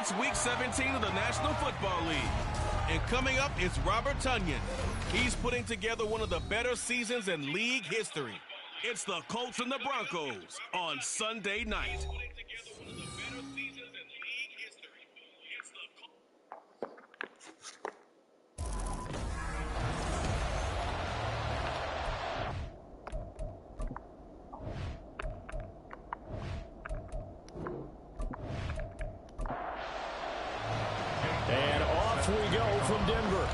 It's Week 17 of the National Football League. And coming up is Robert Tonyan. He's putting together one of the better seasons in league history. It's the Colts and the Broncos on Sunday night. And off we go from Denver.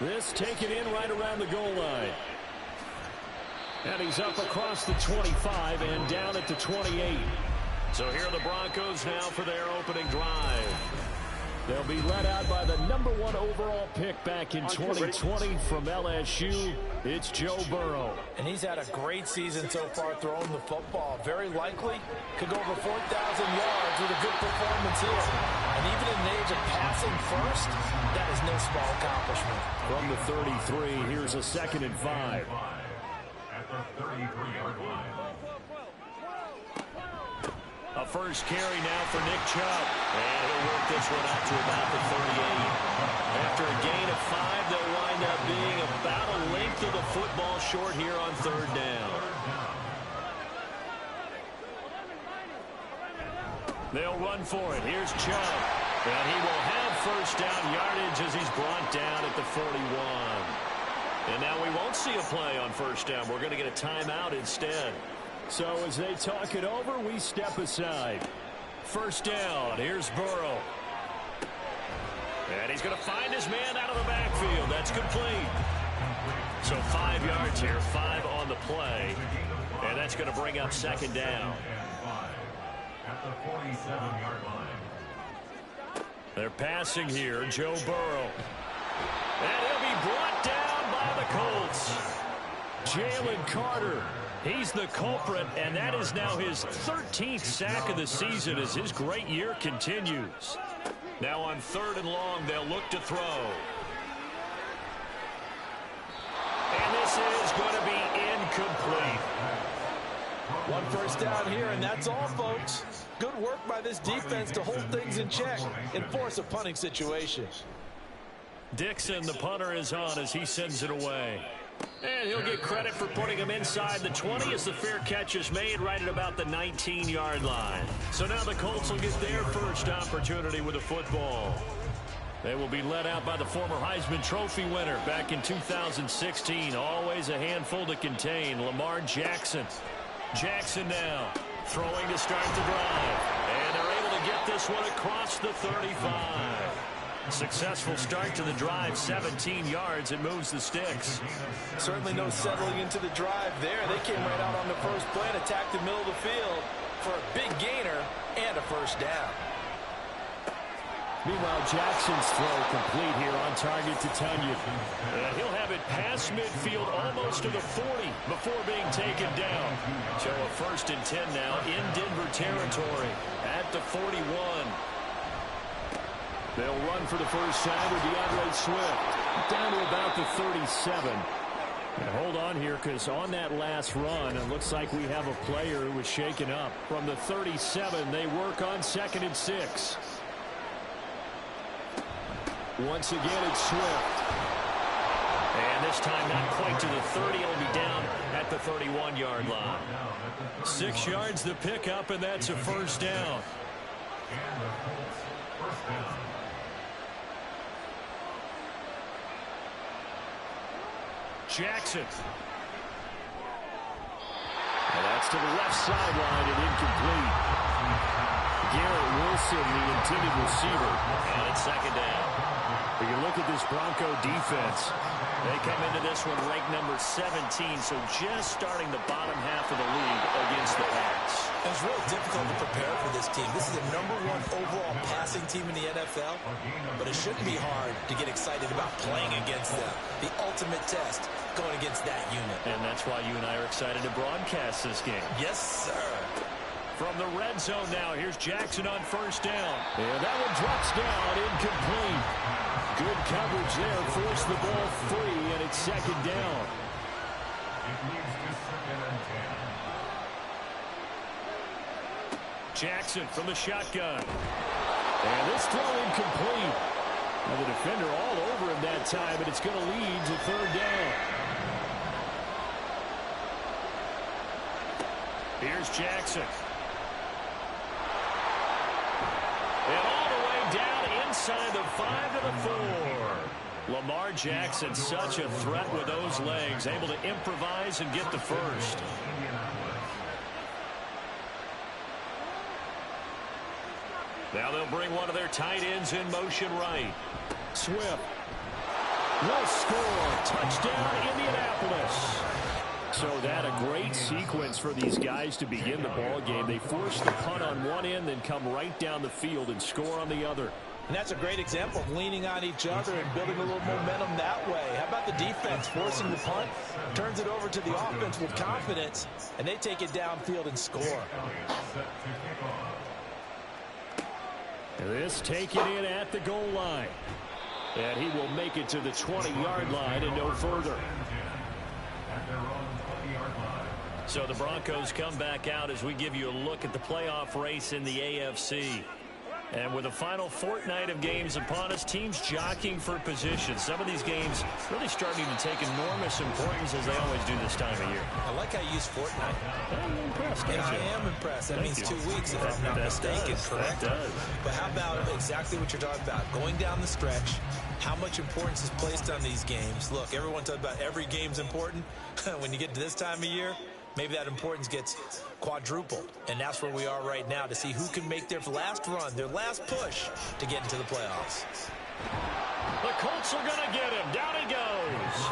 This taken in right around the goal line. And he's up across the 25 and down at the 28. So here are the Broncos now for their opening drive. They'll be led out by the #1 overall pick back in 2020 from LSU. It's Joe Burrow. And he's had a great season so far throwing the football. Very likely could go over 4,000 yards with a good performance here. And even in the age of passing first, that is no small accomplishment. From the 33, here's a 2nd and 5. At the 33-yard line. A first carry now for Nick Chubb. And he'll work this one out to about the 38. After a gain of 5, they'll wind up being about a length of the football short here on 3rd down. They'll run for it. Here's Chubb. And he will have first down yardage as he's brought down at the 41. And now we won't see a play on first down. We're going to get a timeout instead. So as they talk it over, we step aside. First down, here's Burrow. And he's going to find his man out of the backfield. That's complete. So 5 yards here, 5 on the play. And that's going to bring up 2nd down. At the 47-yard line. They're passing here, Joe Burrow. And he'll be brought down by the Colts. Jalen Carter. He's the culprit, and that is now his 13th sack of the season as his great year continues. Now on 3rd and long, they'll look to throw. And this is going to be incomplete. One first down here, and that's all, folks. Good work by this defense to hold things in check and force a punting situation. Dixon, the punter, is on as he sends it away. And he'll get credit for putting him inside the 20 as the fair catch is made right at about the 19-yard line. So now the Colts will get their first opportunity with the football. They will be led out by the former Heisman Trophy winner back in 2016. Always a handful to contain, Lamar Jackson. Jackson now throwing to start the drive. And they're able to get this one across the 35. Successful start to the drive, 17 yards. It moves the sticks. Certainly no settling into the drive there. They came right out on the first play and attacked the middle of the field for a big gainer and a first down. Meanwhile, Jackson's throw complete here on target to Tonyan. And he'll have it past midfield almost to the 40 before being taken down. So a 1st and 10 now in Denver territory at the 41. They'll run for the first time with DeAndre Swift down to about the 37. And hold on here, because on that last run, it looks like we have a player who was shaken up. From the 37, they work on 2nd and 6. Once again, it's Swift. And this time not quite to the 30. It'll be down at the 31-yard line. 6 yards the pickup, and that's a first down. And the Colts first down. Jackson. And that's to the left sideline and incomplete. Garrett Wilson, the intended receiver. And it's 2nd down. If you look at this Bronco defense, they come into this one ranked number 17, so just starting the bottom half of the league against the pass. It's really difficult to prepare for this team. This is the #1 overall passing team in the NFL, but it shouldn't be hard to get excited about playing against them. The ultimate test going against that unit. And that's why you and I are excited to broadcast this game. Yes, sir. From the red zone now, here's Jackson on first down. And that one drops down, incomplete. Good coverage there, forced the ball free, and it's 2nd down. It moves to 2nd and 10. Jackson from the shotgun. And this throw incomplete. And the defender all over him that time, and it's going to lead to third down. Here's Jackson. And all the way down inside the 5 to the 4. Lamar Jackson, such a threat with those legs, able to improvise and get the first. Now they'll bring one of their tight ends in motion right. Swift will score. Touchdown, Indianapolis. So that a great sequence for these guys to begin the ball game. They force the punt on one end, then come right down the field and score on the other. And that's a great example of leaning on each other and building a little momentum that way. How about the defense forcing the punt, turns it over to the offense with confidence, and they take it downfield and score. This taken in at the goal line. And he will make it to the 20-yard line and no further. So the Broncos come back out as we give you a look at the playoff race in the AFC. And with the final fortnight of games upon us, teams jockeying for position. Some of these games really starting to take enormous importance as they always do this time of year. I like how you use fortnight. I'm impressed. And I am impressed. That means 2 weeks if I'm not mistaken, correct? That does. But how about exactly what you're talking about? Going down the stretch, how much importance is placed on these games? Look, everyone talks about every game's important. When you get to this time of year, maybe that importance gets quadrupled. And that's where we are right now to see who can make their last run, their last push to get into the playoffs. The Colts are going to get him. Down he goes.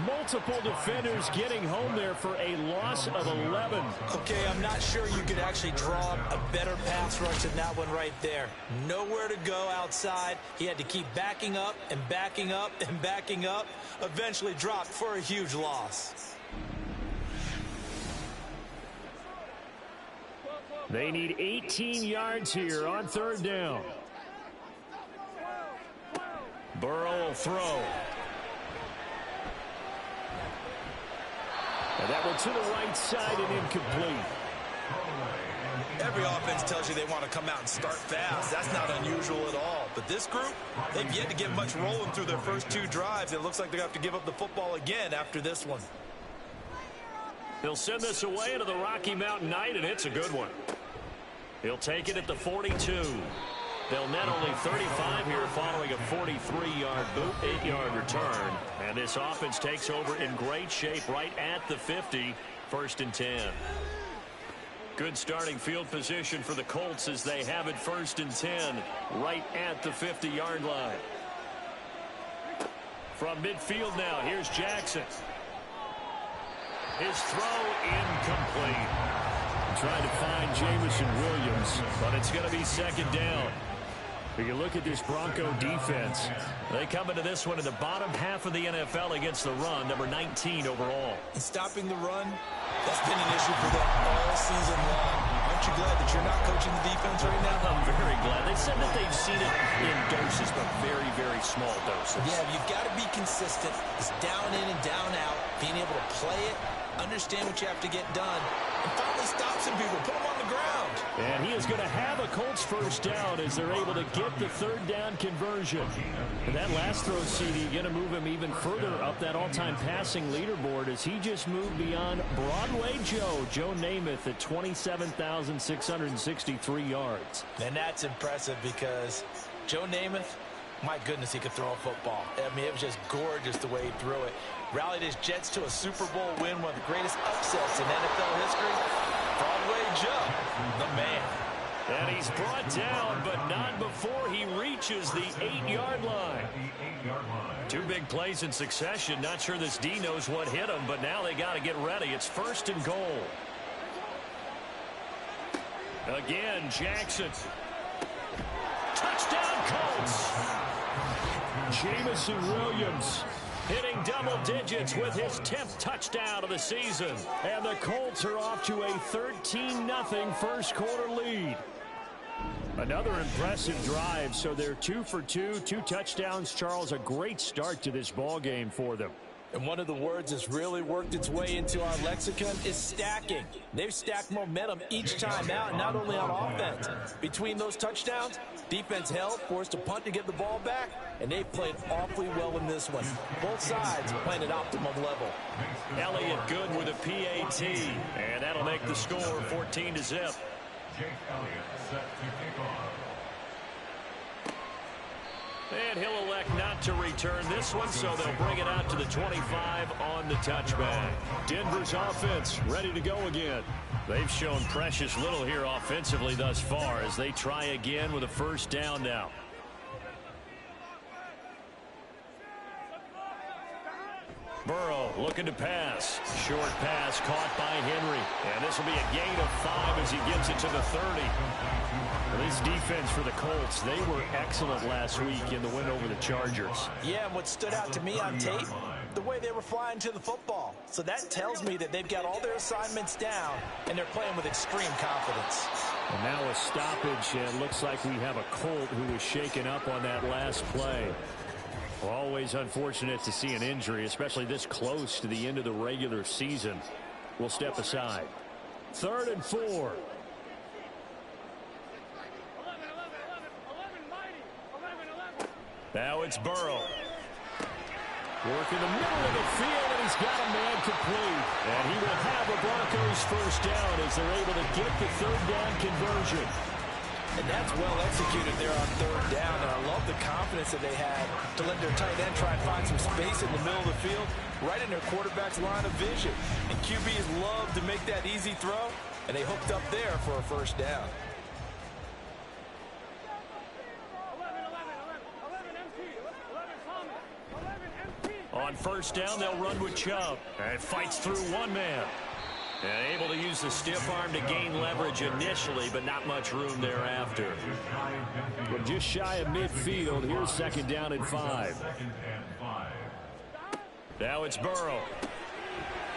Multiple defenders getting home there for a loss of 11. Okay, I'm not sure you could actually draw a better pass rush than that one right there. Nowhere to go outside. He had to keep backing up and backing up and backing up. Eventually dropped for a huge loss. They need 18 yards here on third down. Burrow will throw. And that one to the right side and incomplete. Every offense tells you they want to come out and start fast. That's not unusual at all. But this group, they've yet to get much rolling through their first 2 drives. It looks like they're going to have to give up the football again after this one. He'll send this away into the Rocky Mountain Night, and it's a good one. He'll take it at the 42. They'll net only 35 here following a 43-yard boot, 8-yard return. And this offense takes over in great shape right at the 50, 1st and 10. Good starting field position for the Colts as they have it 1st and 10 right at the 50-yard line. From midfield now, here's Jackson. His throw incomplete. Trying to find Jameson Williams, but it's going to be 2nd down. If you look at this Bronco defense, they come into this one in the bottom half of the NFL against the run, number 19 overall. And stopping the run, that's been an issue for them all season long. Aren't you glad that you're not coaching the defense right now? I'm very glad. They said that they've seen it in doses, but very, very small doses. Yeah, you've got to be consistent. It's down in and down out, being able to play it, understand what you have to get done, and finally stop some people, put them on the ground. And he is going to have a Colts first down as they're able to get the 3rd down conversion. And that last throw, CD, going to move him even further up that all-time passing leaderboard as he just moved beyond Broadway Joe Namath at 27,663 yards. And that's impressive because Joe Namath, my goodness, he could throw a football. I mean, it was just gorgeous the way he threw it. Rallied his Jets to a Super Bowl win, one of the greatest upsets in NFL history. Broadway Joe, the man. And he's brought down, but not before he reaches the 8-yard line. 2 big plays in succession. Not sure this D knows what hit him, but now they got to get ready. It's 1st and goal. Again, Jackson. Touchdown, Colts. Jameson Williams hitting double digits with his 10th touchdown of the season. And the Colts are off to a 13-0 first quarter lead. Another impressive drive, so they're 2 for 2, 2 touchdowns. Charles, a great start to this ball game for them. And one of the words that's really worked its way into our lexicon is stacking. They've stacked momentum each time out, not only on offense. Between those touchdowns, defense held, forced a punt to get the ball back, and they played awfully well in this one. Both sides playing at optimum level. Elliott good with a PAT, and that'll make the score 14-0. Jake Elliott set to kick off. And he'll elect not to return this one, so they'll bring it out to the 25 on the touchback. Denver's offense ready to go again. They've shown precious little here offensively thus far as they try again with a first down now. Burrow looking to pass. Short pass caught by Henry. And this will be a gain of 5 as he gets it to the 30. Well, this defense for the Colts, they were excellent last week in the win over the Chargers. Yeah, and what stood out to me on tape, the way they were flying to the football. So that tells me that they've got all their assignments down, and they're playing with extreme confidence. And now a stoppage, and it looks like we have a Colt who was shaken up on that last play. Well, always unfortunate to see an injury, especially this close to the end of the regular season. We'll step aside. 3rd and 4. Now it's Burrow. Work in the middle of the field, and he's got a man complete. And he will have a Broncos first down as they're able to get the 3rd down conversion. And that's well executed there on 3rd down. And I love the confidence that they had to let their tight end try and find some space in the middle of the field, right in their quarterback's line of vision. And QBs love to make that easy throw, and they hooked up there for a first down. On first down, they'll run with Chubb. And fights through one man. And able to use the stiff arm to gain leverage initially, but not much room thereafter. We're just shy of midfield. Here's 2nd down and 5. Now it's Burrow.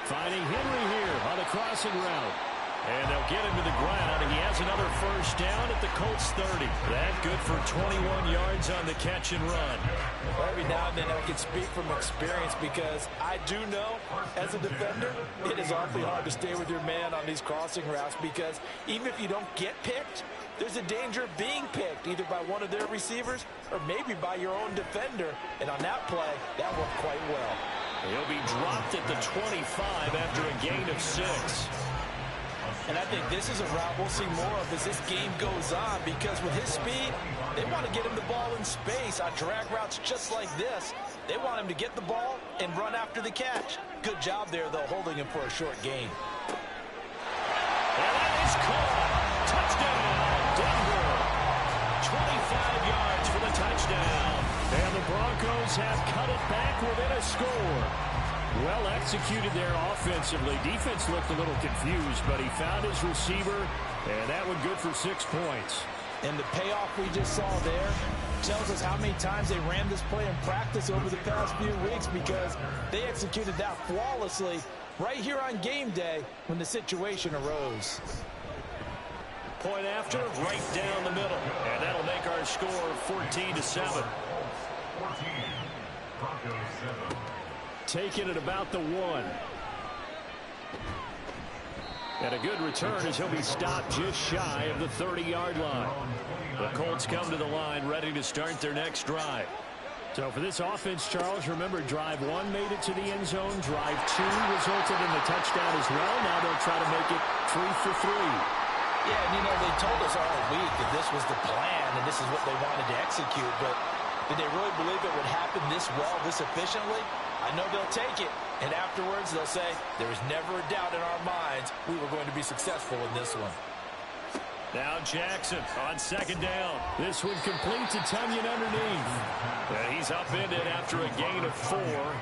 Finding Henry here on a crossing route. And they'll get him to the ground, and he has another first down at the Colts 30. That good for 21 yards on the catch and run. Well, every now and then I can speak from experience because I do know, as a defender, it is awfully hard to stay with your man on these crossing routes because even if you don't get picked, there's a danger of being picked either by one of their receivers or maybe by your own defender. And on that play, that worked quite well. He'll be dropped at the 25 after a gain of 6. And I think this is a route we'll see more of as this game goes on because with his speed, they want to get him the ball in space on drag routes just like this. They want him to get the ball and run after the catch. Good job there, though, holding him for a short gain. And that is caught. Touchdown, Denver. 25 yards for the touchdown. And the Broncos have cut it back within a score. Well executed there offensively. Defense looked a little confused, but he found his receiver, and that one good for 6 points. And the payoff we just saw there tells us how many times they ran this play in practice over the past few weeks because they executed that flawlessly right here on game day when the situation arose. Point after, right down the middle. And that'll make our score 14-7. 14, Broncos 7. Taking it about the 1. And a good return as he'll be stopped just shy of the 30-yard line. The Colts come to the line ready to start their next drive. So for this offense, Charles, remember drive 1 made it to the end zone. Drive 2 resulted in the touchdown as well. Now they'll try to make it 3 for 3. Yeah, and you know, they told us all week that this was the plan and this is what they wanted to execute. But did they really believe it would happen this well, this efficiently? I know they'll take it, and afterwards they'll say, there was never a doubt in our minds we were going to be successful in this one. Now Jackson on 2nd down. This one complete to Tonyan underneath. And he's upended after a gain of 4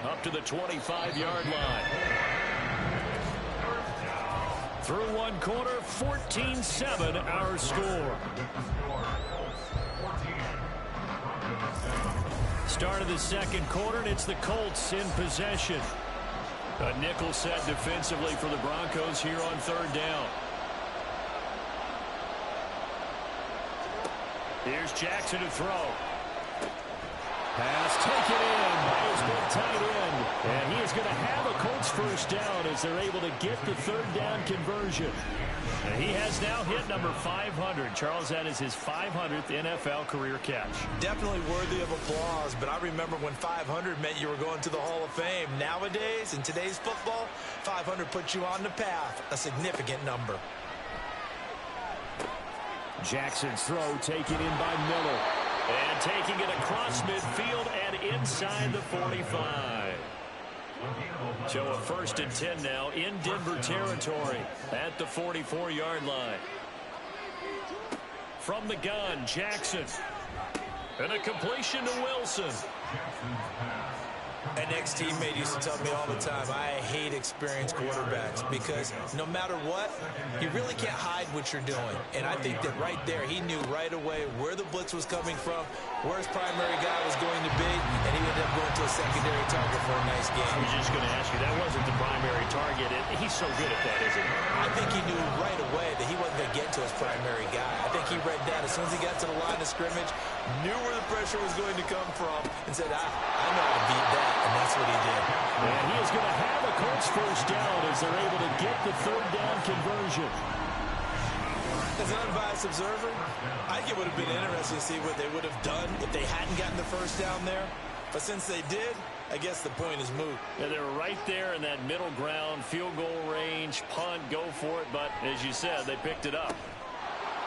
up to the 25-yard line. Through one quarter, 14-7 our score. Start of the 2nd quarter, and it's the Colts in possession. A nickel set defensively for the Broncos here on 3rd down. Here's Jackson to throw. Pass taken in by has been tight end. And he is going to have a Colts first down as they're able to get the third down conversion. And he has now hit number 500. Charles, that is his 500th NFL career catch. Definitely worthy of applause, but I remember when 500 meant you were going to the Hall of Fame. Nowadays, in today's football, 500 puts you on the path, a significant number. Jackson's throw taken in by Miller. And taking it across midfield and inside the 45. So a 1st and 10 now in Denver territory at the 44-yard line. From the gun, Jackson. And a completion to Wilson. An ex-teammate used to tell me all the time, I hate experienced quarterbacks because no matter what, you really can't hide what you're doing. And I think that right there, he knew right away where the blitz was coming from, where his primary guy was going to be, and he ended up going to a secondary target for a nice game. I was just going to ask you, that wasn't the primary target. He's so good at that, isn't he? I think he knew right away that he wasn't going to get to his primary guy. I think he read that as soon as he got to the line of scrimmage, knew where the pressure was going to come from, and said, I know how to beat that. And that's what he did. And he is going to have a Colts first down as they're able to get the third down conversion. As an unbiased observer, I think it would have been interesting to see what they would have done if they hadn't gotten the first down there. But since they did, I guess the point is moot. Yeah, they were right there in that middle ground, field goal range, punt, go for it. But as you said, they picked it up.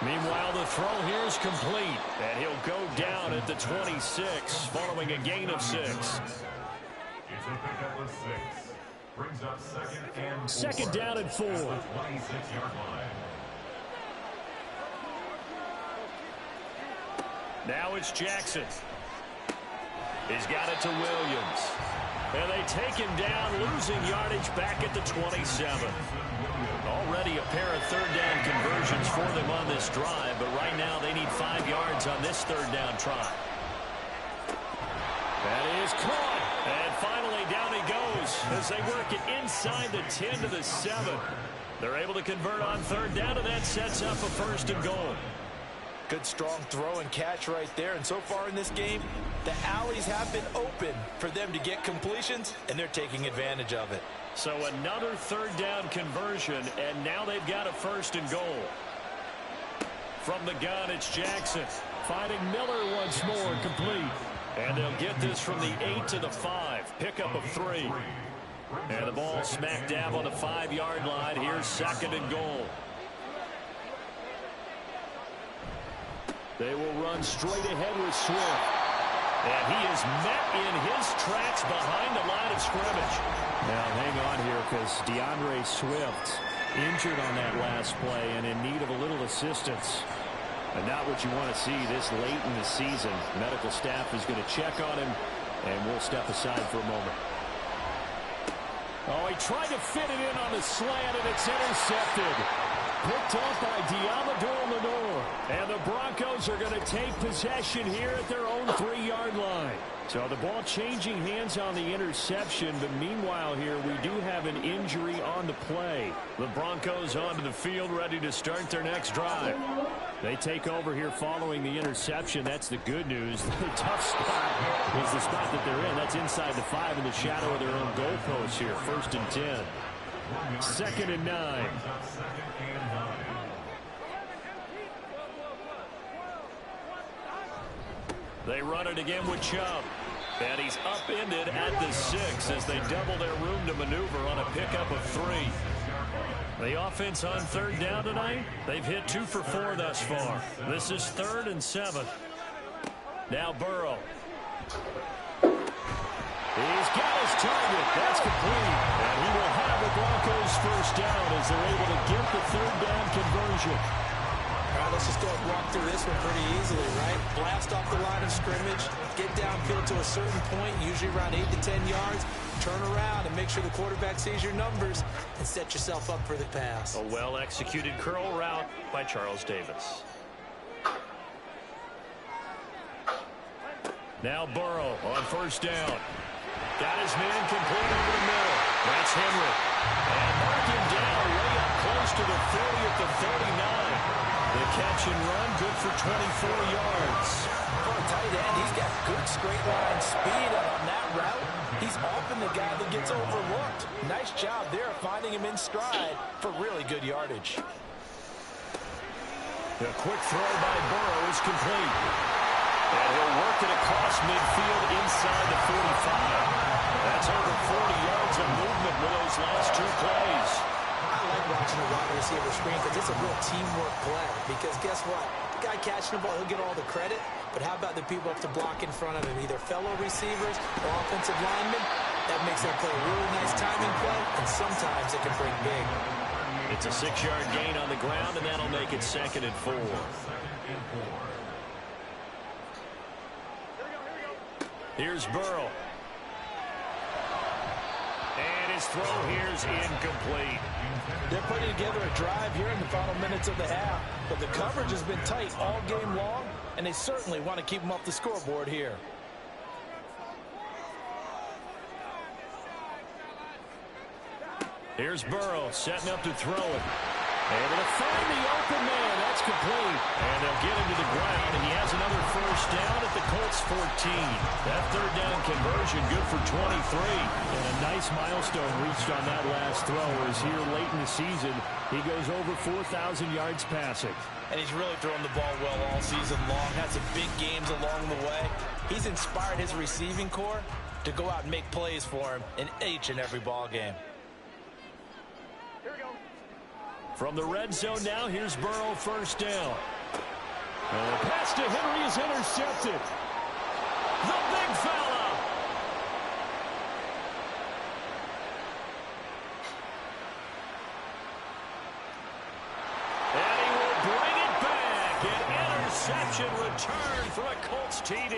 Meanwhile, the throw here is complete. And he'll go down at the 26 following a gain of 6. It's a pickup of 6. Brings up 2nd and 4. Second down and 4. 26-yard line. Now it's Jackson. He's got it to Williams. And they take him down, losing yardage back at the 27. Already a pair of third down conversions for them on this drive, but right now they need 5 yards on this third down try. That is caught. And finally down he goes as they work it inside the 10 to the 7. They're able to convert on third down, and that sets up a 1st and goal. Good strong throw and catch right there. And so far in this game, the alleys have been open for them to get completions, and they're taking advantage of it. So another third down conversion, and now they've got a 1st and goal. From the gun, it's Jackson. Finding Miller once more, complete. And they'll get this from the 8 to the 5. Pickup of 3. And the ball smack dab on the 5-yard line. Here's 2nd and goal. They will run straight ahead with Swift. And he is met in his tracks behind the line of scrimmage. Now hang on here because DeAndre Swift injured on that last play and in need of a little assistance. And not what you want to see this late in the season. Medical staff is going to check on him, and we'll step aside for a moment. Oh, he tried to fit it in on the slant, and it's intercepted. Picked up by Diamador Lenore. And the Broncos are going to take possession here at their own 3-yard line. So the ball changing hands on the interception, but meanwhile here we do have an injury on the play. The Broncos onto the field ready to start their next drive. They take over here following the interception. That's the good news. The tough spot was the spot that they're in. That's inside the 5 in the shadow of their own goalpost here. 1st and 10. 2nd and 9. They run it again with Chubb. And he's upended at the 6 as they double their room to maneuver on a pickup of 3. The offense on third down tonight, they've hit 2 for 4 thus far. This is 3rd and 7. Now Burrow. He's got his target. That's complete. And he will have the Broncos first down as they're able to get the third down conversion. All right, let's just go and walk through this one pretty easily, right? Blast off the line of scrimmage, get downfield to a certain point, usually around 8 to 10 yards, turn around and make sure the quarterback sees your numbers and set yourself up for the pass. A well-executed curl route by Charles Davis. Now Burrow on first down. Got his man complete over the middle. That's Henry. And mark him down way up close to the 30 at the 39. The catch and run, good for 24 yards. For a tight end, he's got good straight line speed, and on that route, he's often the guy that gets overlooked. Nice job there finding him in stride for really good yardage. The quick throw by Burrow is complete. And he'll work it across midfield inside the 45. That's over 40 yards of movement with those last two plays. I like watching the wide receiver screen because it's a real teamwork play. Because guess what? The guy catching the ball, he'll get all the credit. But how about the people up to block in front of him, either fellow receivers or offensive linemen? That makes that play a really nice timing play, and sometimes it can bring big. It's a 6-yard gain on the ground, and that'll make it 2nd and 4. Here's Burrow. And his throw here's incomplete. They're putting together a drive here in the final minutes of the half. But the coverage has been tight all game long, and they certainly want to keep them off the scoreboard here. Here's Burrow setting up to throw it. Able to find the open man. That's complete. And they'll get him to the ground, and he has another first down at the Colts 14. That third down conversion good for 23. And a nice milestone reached on that last throw as here late in the season, he goes over 4,000 yards passing. And he's really thrown the ball well all season long. Had some big games along the way. He's inspired his receiving corps to go out and make plays for him in each and every ball game. From the red zone now, here's Burrow, first down. And the pass to Henry is intercepted. The big fella. And he will bring it back. An interception return for a Colts TD.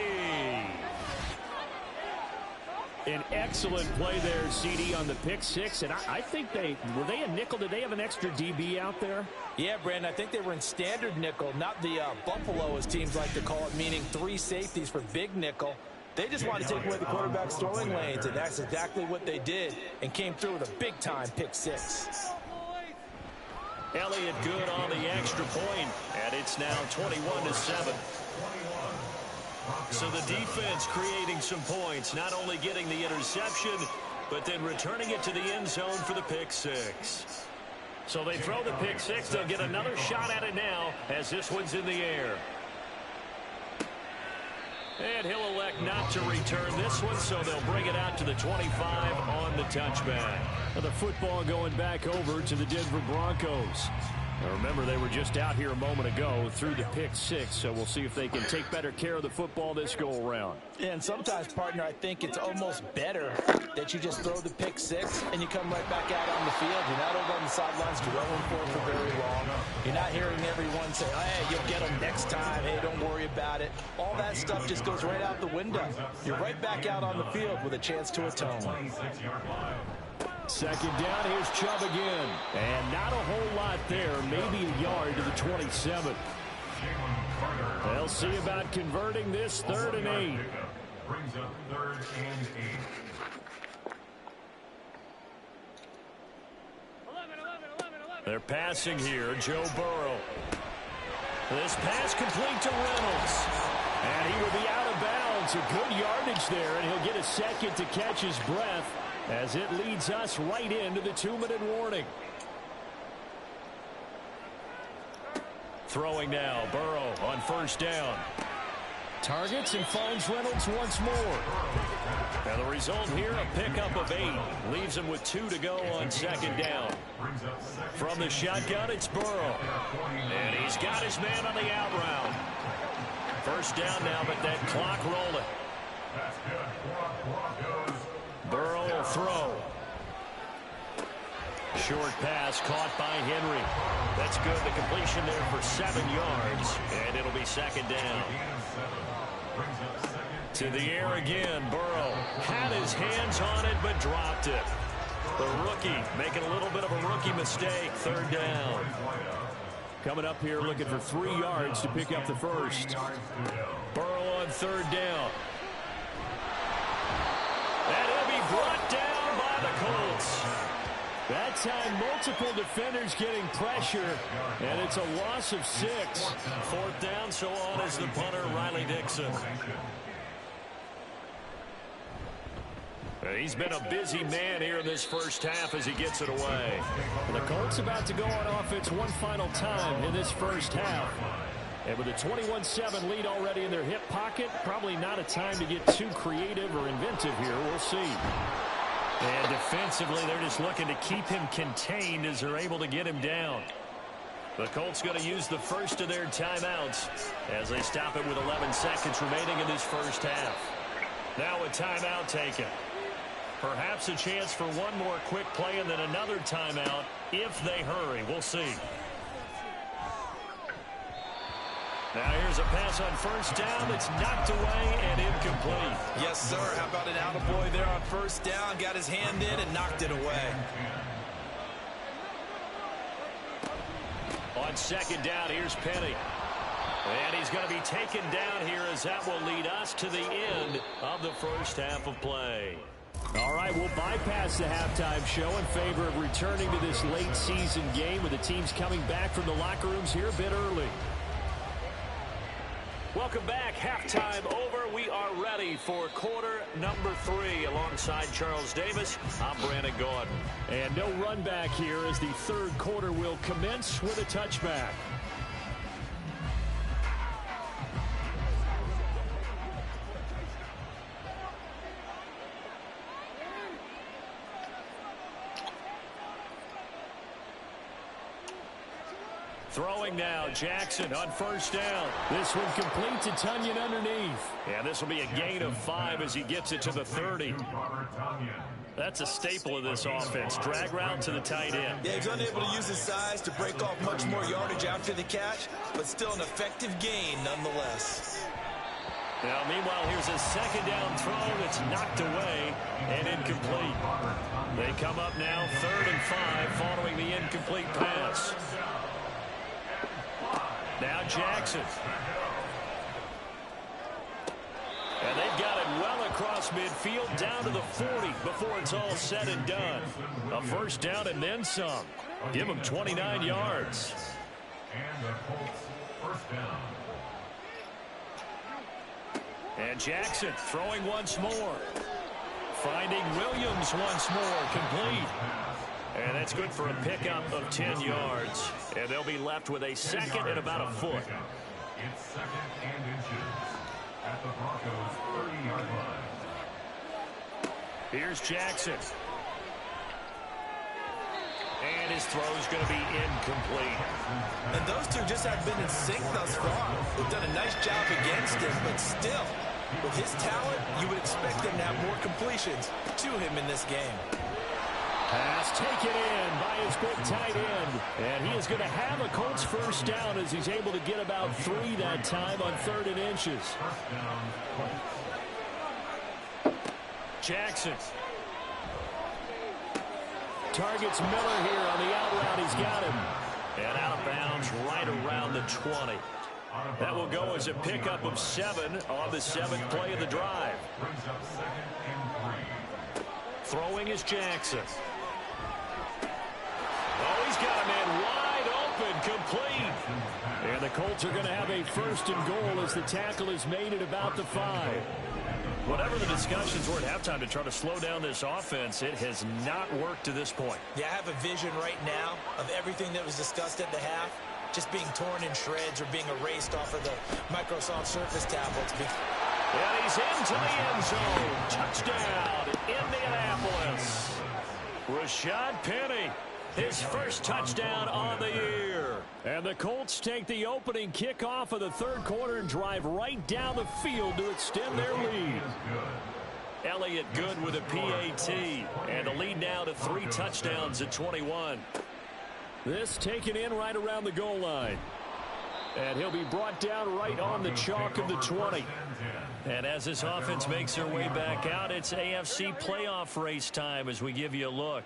An excellent play there, CD, on the pick six. And I think were they a nickel? Did they have an extra DB out there? Yeah, Brandon, I think they were in standard nickel, not the Buffalo, as teams like to call it, meaning 3 safeties for big nickel. They just wanted to take away the quarterback's throwing lanes, and that's exactly what they did, and came through with a big-time pick six. Elliott good on the extra point, and it's now 21-7. So the defense creating some points, not only getting the interception, but then returning it to the end zone for the pick six. So they throw the pick six. They'll get another shot at it now as this one's in the air. And he'll elect not to return this one, so they'll bring it out to the 25 on the touchback. Now the football going back over to the Denver Broncos. Now remember, they were just out here a moment ago through the pick six, so we'll see if they can take better care of the football this go-around. And sometimes, partner, I think it's almost better that you just throw the pick six and you come right back out on the field. You're not over on the sidelines dwelling for very long. You're not hearing everyone say, hey, you'll get them next time. Hey, don't worry about it. All that stuff just goes right out the window. You're right back out on the field with a chance to atone. Second down, here's Chubb again. And not a whole lot there, maybe a yard to the 27. They'll see about converting this 3rd and 8. Brings up 3rd and 8. They're passing here, Joe Burrow. This pass complete to Reynolds. And he will be out of bounds. A good yardage there, and he'll get a second to catch his breath as it leads us right into the 2-minute warning. Throwing now, Burrow on first down. Targets and finds Reynolds once more. And the result here, a pickup of 8. Leaves him with 2 to go on second down. From the shotgun, it's Burrow. And he's got his man on the out route. First down now, but that clock rolling. Burrow will throw. Short pass caught by Henry. That's good. The completion there for 7 yards. And it'll be second down. To the air again. Burrow had his hands on it but dropped it. The rookie making a little bit of a rookie mistake. Third down. Coming up here looking for 3 yards to pick up the first. Burrow on third down. And he'll be brought down by the Colts. That time, multiple defenders getting pressure, and it's a loss of 6. 4th down, so on is the punter, Riley Dixon. He's been a busy man here in this first half as he gets it away. The Colts about to go on offense one final time in this first half. And with a 21-7 lead already in their hip pocket, probably not a time to get too creative or inventive here. We'll see. And defensively, they're just looking to keep him contained as they're able to get him down. The Colts going to use the first of their timeouts as they stop it with 11 seconds remaining in this first half. Now a timeout taken. Perhaps a chance for one more quick play and then another timeout if they hurry. We'll see. Now here's a pass on first down that's knocked away and incomplete. Yes, sir. How about an attaboy there on first down? Got his hand in and knocked it away. On second down, here's Penny. And he's going to be taken down here as that will lead us to the end of the first half of play. All right, we'll bypass the halftime show in favor of returning to this late season game with the teams coming back from the locker rooms here a bit early. Welcome back. Halftime over. We are ready for quarter number 3. Alongside Charles Davis, I'm Brandon Gordon. And no run back here as the third quarter will commence with a touchback. Throwing now, Jackson on first down. This one complete to Tonyan underneath. And this will be a gain of 5 as he gets it to the 30. That's a staple of this offense. Drag route to the tight end. Yeah, he's unable to use his size to break off much more yardage after the catch, but still an effective gain nonetheless. Now, meanwhile, here's a second down throw that's knocked away and incomplete. They come up now 3rd and 5 following the incomplete pass. Now Jackson. And they've got it well across midfield down to the 40 before it's all said and done. A first down and then some. Give them 29 yards. And the Colts first down. And Jackson throwing once more. Finding Williams once more, complete. And that's good for a pickup of 10 yards. And they'll be left with a second and about a foot. It's 2nd and inches at the Broncos' 30-yard line. Here's Jackson. And his throw's going to be incomplete. And those two just have been in sync thus far. They've done a nice job against him, but still, with his talent, you would expect him to have more completions to him in this game. Pass taken in by his big tight end. And he is going to have a Colts first down as he's able to get about 3 that time on 3rd and inches. Jackson. Targets Miller here on the out route. He's got him. And out of bounds right around the 20. That will go as a pickup of 7 on the 7th play of the drive. Brings up 2nd and 3. Throwing is Jackson. Oh, he's got a man wide open, complete. And the Colts are going to have a 1st and goal as the tackle is made at about the 5. Whatever the discussions were at halftime to try to slow down this offense, it has not worked to this point. Yeah, I have a vision right now of everything that was discussed at the half just being torn in shreds or being erased off of the Microsoft Surface tablets. And he's into the end zone. Touchdown, Indianapolis. Rashad Penny, his first touchdown on the year. And the Colts take the opening kickoff of the 3rd quarter and drive right down the field to extend their lead. Elliott Good with a PAT. And the lead now to 3 touchdowns at 21. This taken in right around the goal line. And he'll be brought down right on the chalk of the 20. And as this offense makes their way back out, it's AFC playoff race time as we give you a look.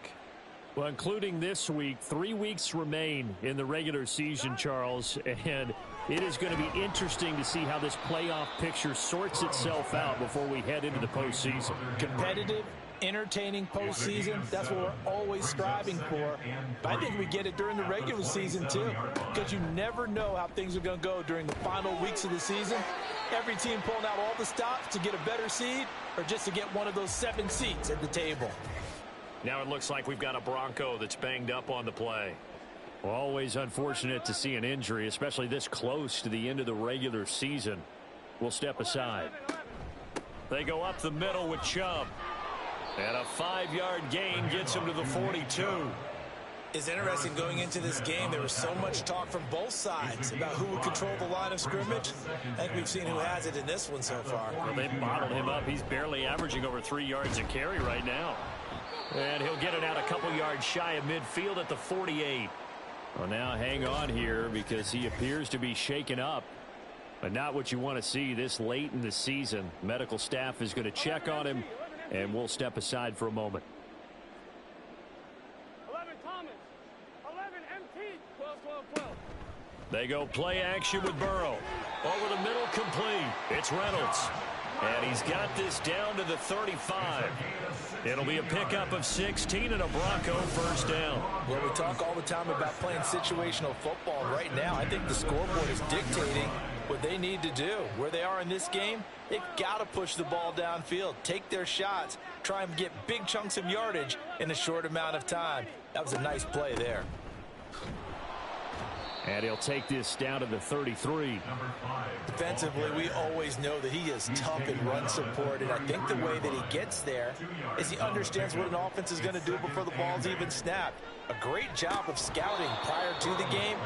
Well, including this week, 3 weeks remain in the regular season, Charles. And it is going to be interesting to see how this playoff picture sorts itself out before we head into the postseason. Competitive, entertaining postseason. That's what we're always striving for. But I think we get it during the regular season, too, because you never know how things are going to go during the final weeks of the season. Every team pulling out all the stops to get a better seed or just to get one of those 7 seats at the table. Now it looks like we've got a Bronco that's banged up on the play. Well, always unfortunate to see an injury, especially this close to the end of the regular season. We'll step aside. They go up the middle with Chubb. And a 5-yard gain gets him to the 42. It's interesting going into this game. There was so much talk from both sides about who would control the line of scrimmage. I think we've seen who has it in this one so far. Well, they've bottled him up. He's barely averaging over 3 yards a carry right now. And he'll get it out a couple yards shy of midfield at the 48. Well, now hang on here because he appears to be shaken up. But not what you want to see this late in the season. Medical staff is going to check on him, and we'll step aside for a moment. 11 Thomas, 11 MT, 12, 12, 12. They go play action with Burrow. Over the middle, complete. It's Reynolds. And he's got this down to the 35. It'll be a pickup of 16 and a Bronco first down. Well, we talk all the time about playing situational football. Right now, I think the scoreboard is dictating what they need to do. Where they are in this game, they've got to push the ball downfield, take their shots, try and get big chunks of yardage in a short amount of time. That was a nice play there. And he'll take this down to the 33. Defensively, we always know that he is tough in run support, and I think the way that he gets there is he understands what an offense is going to do before the ball's even snapped. A great job of scouting prior to the game,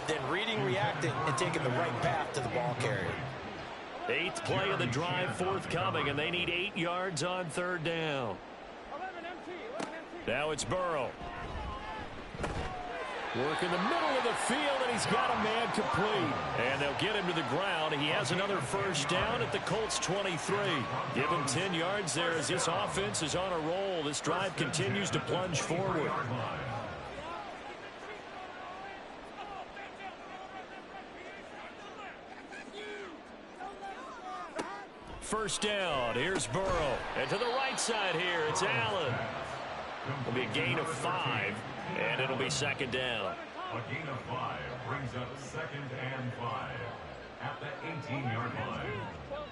then reading, reacting, and taking the right path to the ball carrier. 8th play of the drive forthcoming, and they need 8 yards on 3rd down. 11 MT, 11 MT. Now it's Burrow. Work in the middle of the field, and he's got a man complete. And they'll get him to the ground. He has another first down at the Colts 23. Give him 10 yards there as this offense is on a roll. This drive continues to plunge forward. First down. Here's Burrow. And to the right side here, it's Allen. It'll be a gain of 5. And it'll be 2nd down. A gain of 5 brings up 2nd and 5 at the 18-yard line. 12,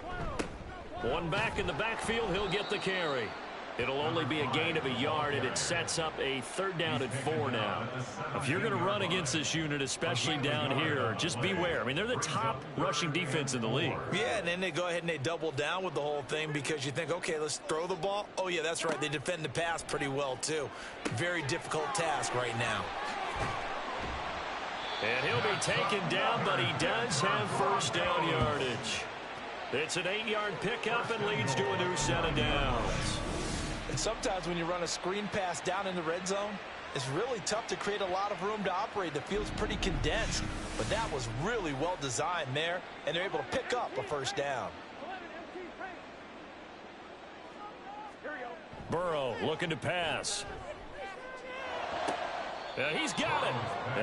12, 12. One back in the backfield, he'll get the carry. It'll only be a gain of a yard, and it sets up a 3rd down and 4 now. If you're going to run against this unit, especially down here, just beware. I mean, they're the top rushing defense in the league. Yeah, and then they go ahead and they double down with the whole thing because you think, okay, let's throw the ball. Oh, yeah, that's right. They defend the pass pretty well, too. Very difficult task right now. And he'll be taken down, but he does have first down yardage. It's an 8-yard pickup and leads to a new set of downs. And sometimes when you run a screen pass down in the red zone, it's really tough to create a lot of room to operate. The field's pretty condensed, but that was really well designed there, and they're able to pick up a first down. 11 MT, Frank. Here we go. Burrow looking to pass. He's got it.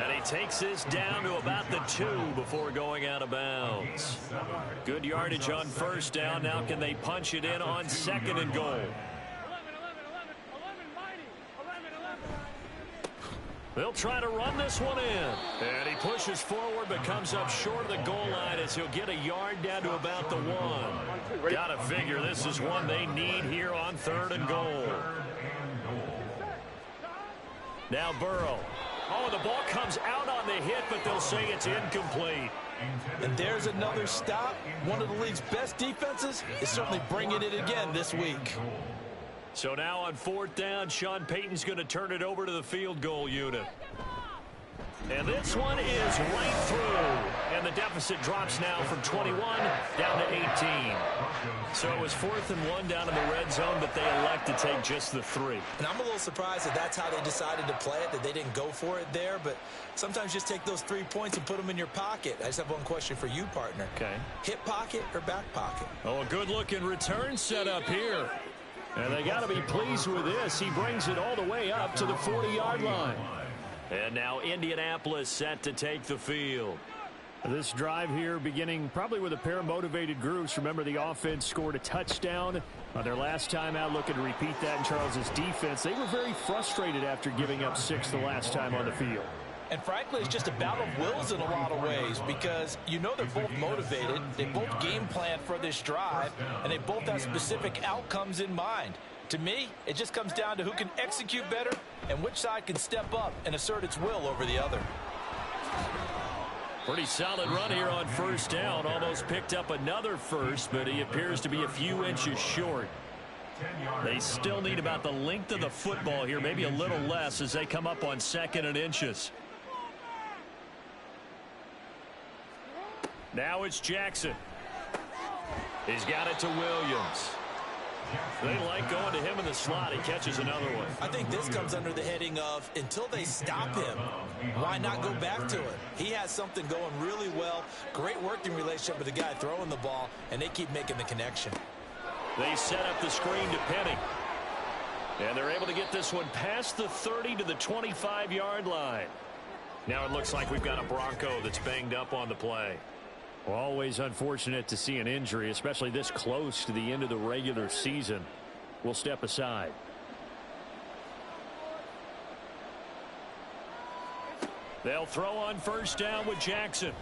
And he takes this down to about the 2 before going out of bounds. Good yardage on first down. Now can they punch it in on 2nd and goal? 11, 11, 11, 11, mighty. 11, 11. They'll try to run this one in. And he pushes forward but comes up short of the goal line as he'll get a yard down to about the 1. Gotta figure this is one they need here on 3rd and goal. Now Burrow. Oh, the ball comes out on the hit, but they'll say it's incomplete. And there's another stop. One of the league's best defenses is certainly bringing it again this week. So now on 4th down, Sean Payton's going to turn it over to the field goal unit. And this one is right through. And the deficit drops now from 21 down to 18. So it was 4th and 1 down in the red zone, but they elect to take just the 3. And I'm a little surprised that that's how they decided to play it, that they didn't go for it there. But sometimes just take those 3 points and put them in your pocket. I just have one question for you, partner. Okay. Hip pocket or back pocket? Oh, a good-looking return set up here. And they got to be pleased with this. He brings it all the way up to the 40-yard line. And now Indianapolis set to take the field. This drive here beginning probably with a pair of motivated groups. Remember, the offense scored a touchdown on their last time out, looking to repeat that in Charles's defense. They were very frustrated after giving up 6 the last time on the field. And frankly, it's just a battle of wills in a lot of ways because you know they're both motivated, they both game plan for this drive, and they both have specific outcomes in mind. To me, it just comes down to who can execute better and which side can step up and assert its will over the other. Pretty solid run here on first down. Almost picked up another first, but he appears to be a few inches short. They still need about the length of the football here, maybe a little less as they come up on 2nd and inches. Now it's Jackson. He's got it to Williams. They like going to him in the slot. He catches another one. I think this comes under the heading of until they stop him, why not go back to it? He has something going really well. Great working relationship with the guy throwing the ball, and they keep making the connection. They set up the screen to Penny. And they're able to get this one past the 30 to the 25-yard line. Now it looks like we've got a Bronco that's banged up on the play. Well, always unfortunate to see an injury, especially this close to the end of the regular season. We'll step aside. They'll throw on first down with Jackson.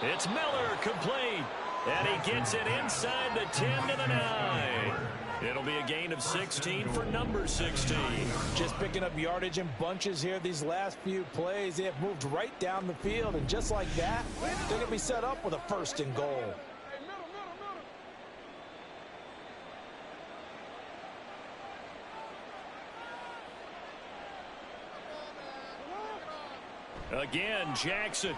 It's Miller, complete. And he gets it inside the 10 to the 9. It'll be a gain of 16 for number 16. Just picking up yardage in bunches here these last few plays. They have moved right down the field, and just like that, they're going to be set up with a 1st and goal. Again, Jackson.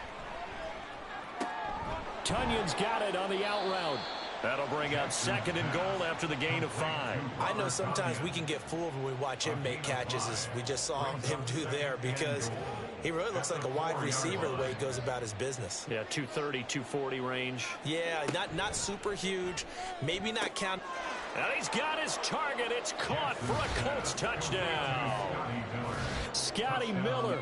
Tunyon's got it on the out route. That'll bring up 2nd and goal after the gain of 5. I know sometimes we can get fooled when we watch him make catches, as we just saw him do there, because he really looks like a wide receiver the way he goes about his business. Yeah, 230, 240 range. Yeah, not super huge, maybe not count. And he's got his target. It's caught for a Colts touchdown. Scotty Miller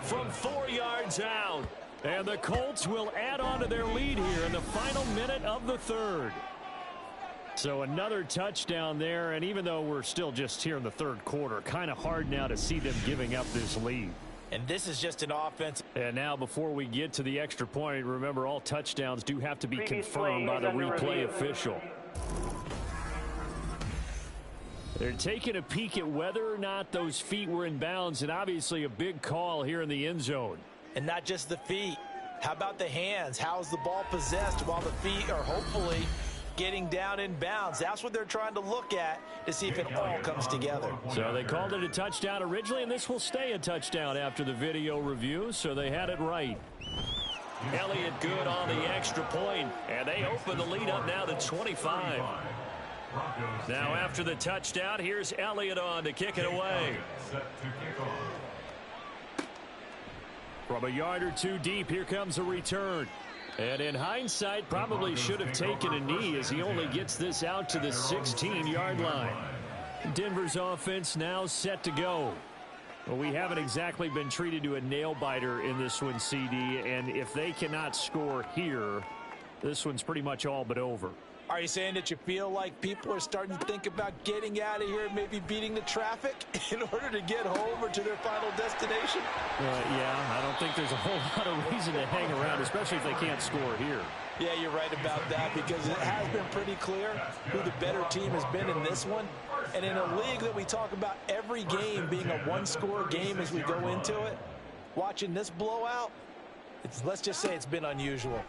from 4 yards out. And the Colts will add on to their lead here in the final minute of the 3rd. So another touchdown there, and even though we're still just here in the 3rd quarter, kind of hard now to see them giving up this lead. And this is just an offense. And now before we get to the extra point, remember all touchdowns do have to be confirmed by the replay official. They're taking a peek at whether or not those feet were in bounds, and obviously a big call here in the end zone. And not just the feet. How about the hands? How's the ball possessed while the feet are hopefully getting down in bounds? That's what they're trying to look at to see if it all comes together. So they called it a touchdown originally, and this will stay a touchdown after the video review, so they had it right. Elliott good on the extra point, and they open the lead up now to 25. Now after the touchdown, here's Elliott on to kick it away. From a yard or two deep, here comes a return. And in hindsight, probably should have taken a knee as he only gets this out to the 16-yard line. Denver's offense now set to go. Well, we haven't exactly been treated to a nail-biter in this one, CD, and if they cannot score here, this one's pretty much all but over. Are you saying that you feel like people are starting to think about getting out of here and maybe beating the traffic in order to get home or to their final destination? Yeah, I don't think there's a whole lot of reason to hang around, especially if they can't score here. Yeah, you're right about that, because it has been pretty clear who the better team has been in this one. And in a league that we talk about every game being a one-score game as we go into it, watching this blowout, let's just say it's been unusual.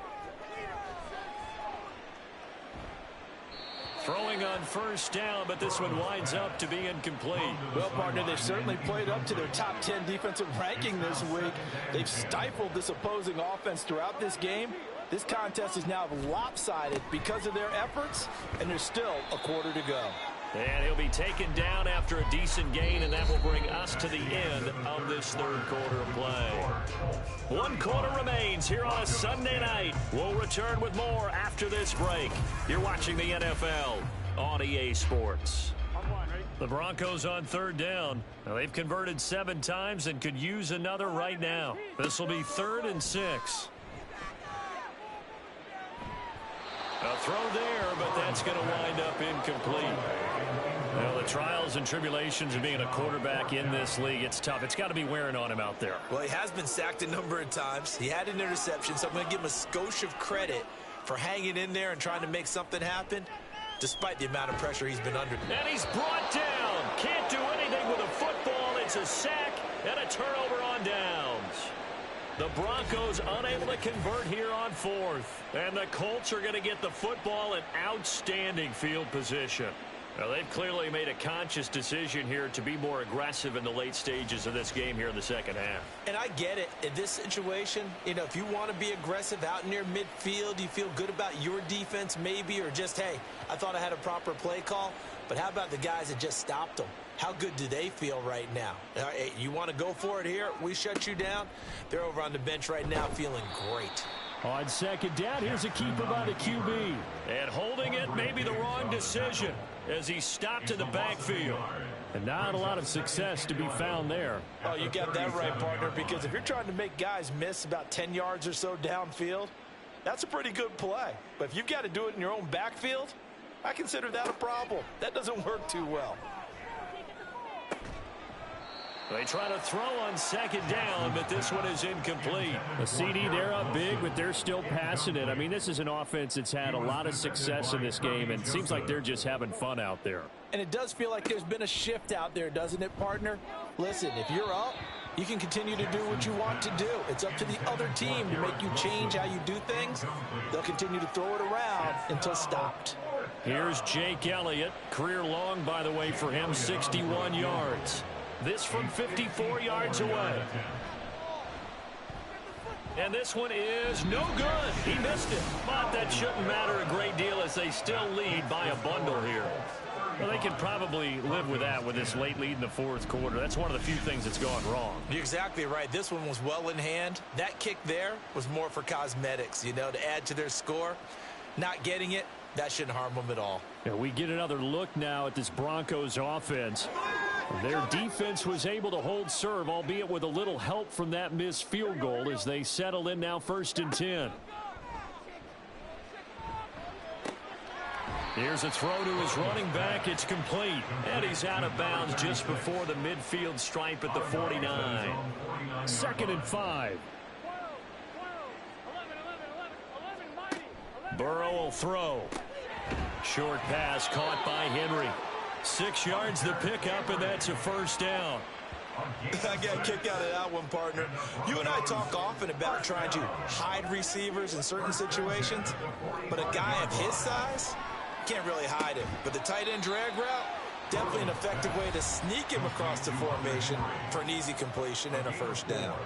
Throwing on first down, but this one winds up to be incomplete. Well, partner, they've certainly played up to their top 10 defensive ranking this week. They've stifled this opposing offense throughout this game. This contest is now lopsided because of their efforts, and there's still a quarter to go. And he'll be taken down after a decent gain, and that will bring us to the end of this 3rd quarter of play. 1 quarter remains here on a Sunday night. We'll return with more after this break. You're watching the NFL on EA Sports. I'm fine, right? The Broncos on third down. Now, they've converted 7 times and could use another right now. This will be 3rd and 6. A throw there, but that's going to wind up incomplete. Well, the trials and tribulations of being a quarterback in this league, it's tough. It's got to be wearing on him out there. Well, he has been sacked a number of times. He had an interception, so I'm going to give him a skosh of credit for hanging in there and trying to make something happen, despite the amount of pressure he's been under. And he's brought down. Can't do anything with a football. It's a sack and a turnover on downs. The Broncos unable to convert here on 4th. And the Colts are going to get the football in outstanding field position. Now, they've clearly made a conscious decision here to be more aggressive in the late stages of this game here in the second half. And I get it. In this situation, if you want to be aggressive out near midfield, you feel good about your defense maybe, or just, hey, I thought I had a proper play call. But how about the guys that just stopped them? How good do they feel right now? Hey, you want to go for it here? We shut you down. They're over on the bench right now feeling great. On second down, here's a keeper by the QB. And holding it may be the wrong decision as he stopped in the backfield. And not a lot of success to be found there. Oh, you got that right, partner, because if you're trying to make guys miss about 10 yards or so downfield, that's a pretty good play. But if you've got to do it in your own backfield, I consider that a problem. That doesn't work too well. They try to throw on second down, but this one is incomplete. The CD, they're up big, but they're still passing it. I mean, this is an offense that's had a lot of success in this game, and it seems like they're just having fun out there. And it does feel like there's been a shift out there, doesn't it, partner? Listen, if you're up, you can continue to do what you want to do. It's up to the other team to make you change how you do things. They'll continue to throw it around until stopped. Here's Jake Elliott. Career long, by the way, for him, 61 yards. This from 54 yards away. And this one is no good. He missed it. But that shouldn't matter a great deal as they still lead by a bundle here. Well, they can probably live with that with this late lead in the 4th quarter. That's one of the few things that's gone wrong. You're exactly right. This one was well in hand. That kick there was more for cosmetics, to add to their score. Not getting it, that shouldn't harm them at all. Yeah, we get another look now at this Broncos offense. Their defense was able to hold serve, albeit with a little help from that missed field goal as they settle in now 1st and 10. Here's a throw to his running back. It's complete. And he's out of bounds just before the midfield stripe at the 49. 2nd and 5. Burrow will throw. Short pass caught by Henry. 6 yards the pickup, and that's a 1st down. I got kicked out of that one, partner. You and I talk often about trying to hide receivers in certain situations, but a guy of his size can't really hide him. But the tight end drag route, definitely an effective way to sneak him across the formation for an easy completion and a 1st down.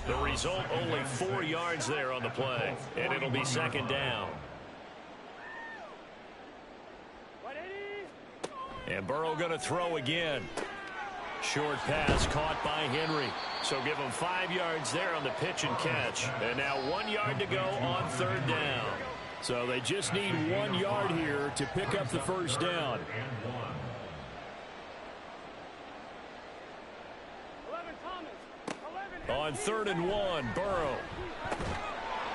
The result, only 4 yards there on the play, and it'll be 2nd down. And Burrow going to throw again. Short pass caught by Henry. So give him 5 yards there on the pitch and catch. And now 1 yard to go on 3rd down. So they just need 1 yard here to pick up the 1st down. On 3rd and 1, Burrow.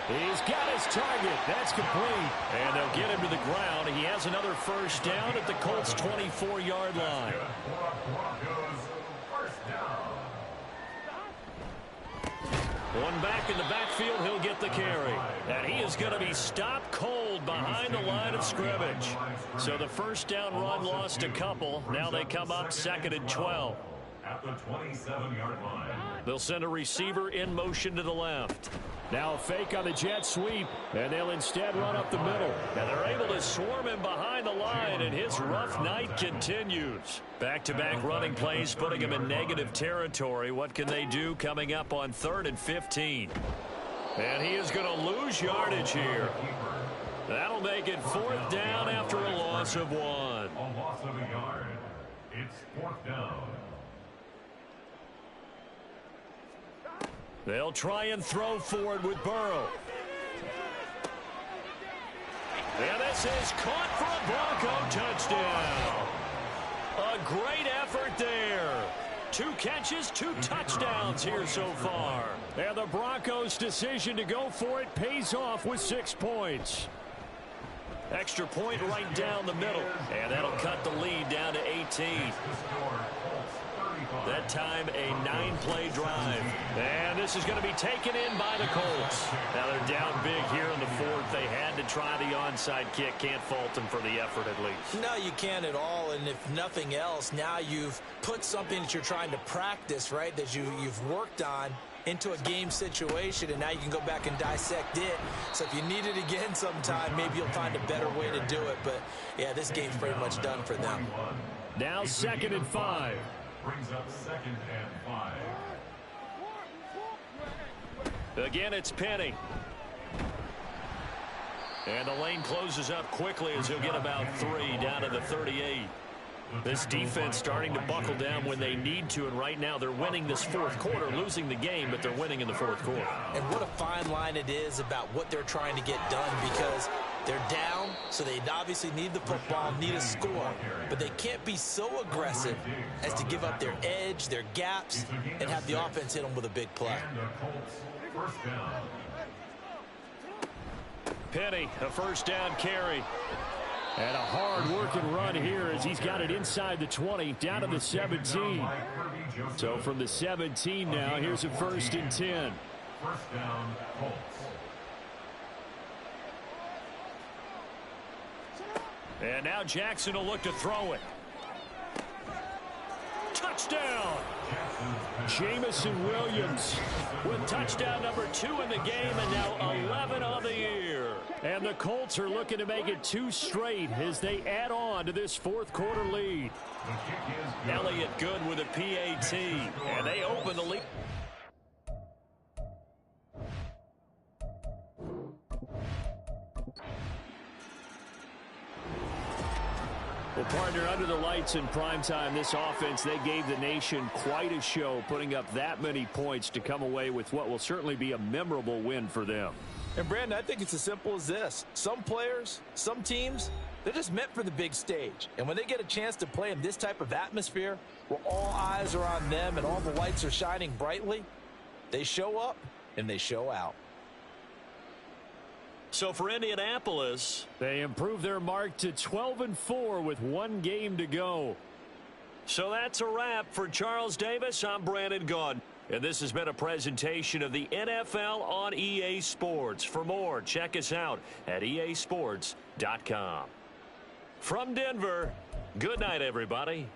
He's got his target. That's complete. And they'll get him to the ground. He has another 1st down at the Colts' 24-yard line. One back in the backfield, he'll get the carry. And he is going to be stopped cold behind the line of scrimmage. So the 1st down run lost a couple. Now they come up 2nd and 12. At the 27-yard line. They'll send a receiver in motion to the left. Now a fake on the jet sweep, and they'll instead run up the middle. And they're able to swarm him behind the line, and his rough night continues. Back-to-back running plays, putting him in negative territory. What can they do coming up on 3rd and 15? And he is going to lose yardage here. That'll make it 4th down after a loss of 1. A loss of a yard. It's 4th down. They'll try and throw forward with Burrow. And this is caught for a Bronco touchdown. A great effort there. 2 catches, 2 touchdowns here so far. And the Broncos' decision to go for it pays off with 6 points. Extra point right down the middle. And that'll cut the lead down to 18. That time, a 9-play drive. And this is going to be taken in by the Colts. Now they're down big here in the 4th. They had to try the onside kick. Can't fault them for the effort at least. No, you can't at all. And if nothing else, now you've put something that you're trying to practice, right, that you've worked on into a game situation, and now you can go back and dissect it. So if you need it again sometime, maybe you'll find a better way to do it. But, yeah, this game's pretty much done for them. Now 2nd and 5. Brings up 2nd and 5. Again, it's Penny. And the lane closes up quickly as he'll get about 3 down to the 38. This defense starting to buckle down when they need to, and right now they're winning this 4th quarter, losing the game, but they're winning in the 4th quarter. And what a fine line it is about what they're trying to get done, because they're down, so they obviously need the football, need a score, but they can't be so aggressive as to give up their edge, their gaps, and have the offense hit them with a big play. Penny, a 1st down carry. And a hard-working run here as he's got it inside the 20, down to the 17. So from the 17 now, here's a 1st and 10. 1st down, Colts. And now Jackson will look to throw it. Touchdown! Jamison Williams with touchdown number 2 in the game, and now 11 on the year. And the Colts are looking to make it 2 straight as they add on to this 4th quarter lead. Elliott good with a PAT, and they open the lead. Well, partner, under the lights in primetime, this offense, they gave the nation quite a show, putting up that many points to come away with what will certainly be a memorable win for them. And, Brandon, I think it's as simple as this. Some players, some teams, they're just meant for the big stage. And when they get a chance to play in this type of atmosphere where all eyes are on them and all the lights are shining brightly, they show up and they show out. So for Indianapolis, they improve their mark to 12-4 with 1 game to go. So that's a wrap for Charles Davis. I'm Brandon Gaudin. And this has been a presentation of the NFL on EA Sports. For more, check us out at easports.com. From Denver, good night, everybody.